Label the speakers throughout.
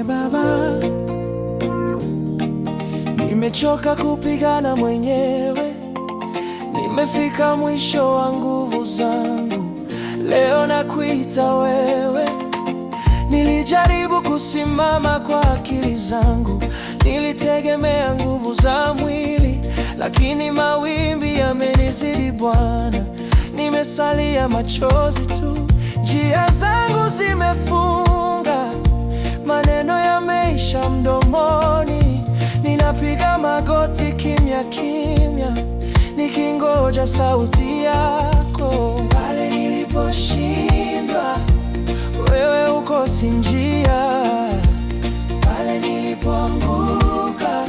Speaker 1: Baba, nimechoka kupigana mwenyewe, nimefika mwisho wa nguvu zangu. Leo nakuita wewe. Nilijaribu kusimama kwa akili zangu, nilitegemea nguvu za mwili, lakini mawimbi yamenizidi Bwana. Nimesalia machozi tu, njia zangu zimefunga, maneno yameisha mdomoni. Ninapiga magoti kimya kimya, nikingoja sauti yako. Pale niliposhindwa, wewe ukosi njia. Pale nilipoanguka,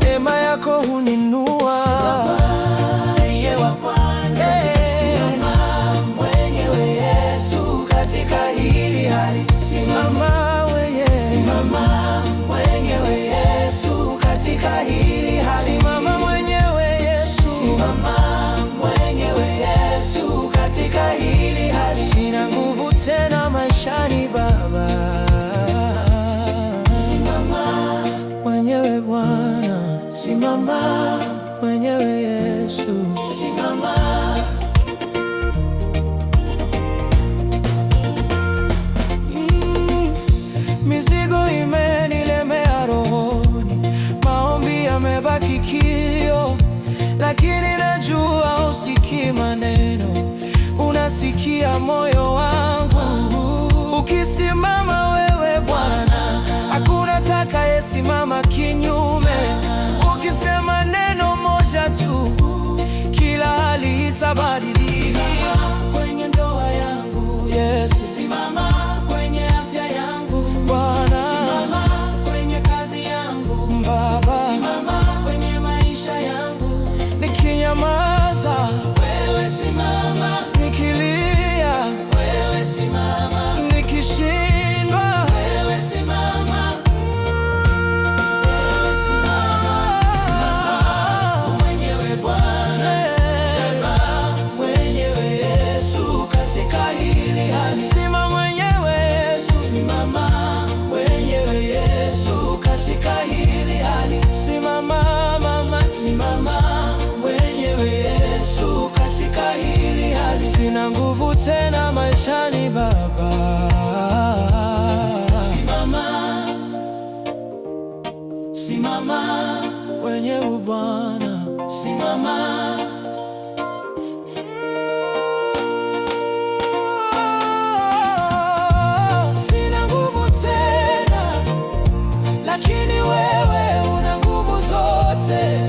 Speaker 1: neema yako huninua. Simama mwenyewe Yesu katika hili hali. Simama mwenyewe Yesu katika hili hali. Simama mwenyewe Yesu. Simama mwenyewe Yesu katika hili hali. Sina nguvu tena maishani Baba. Simama mwenyewe Bwana. Simama mwenyewe Yesu. Simama. Mizigo imenilemea rohoni, maombi yamebaki kilio, lakini najua usikii maneno, unasikia moyo wangu. Ukisimama wewe Bwana, hakuna atakayesimama kinyume. Ukisema neno moja tu, kila hali itabadilika. Kwenye ndoa yangu Yesu, simama kwenye afya yangu Bwana, simama kwenye kazi yangu Baba, simama kwenye maisha yangu. Nikinyamaza, wewe simama. Nikilia, wewe simama. Nikishindwa, wewe simama. Wewe simama. Simama mwenyewe Bwana. Simama mwenyewe Yesu katika hili hali. Simama mwenyewe Yesu. Simama mwenyewe Yesu katika hili hali. Simama mama. Simama mwenyewe Yesu katika hili hali. Sina nguvu tena maishani Baba. Simama mwenyewe Bwana. Simama. Sina nguvu tena, lakini wewe una nguvu zote.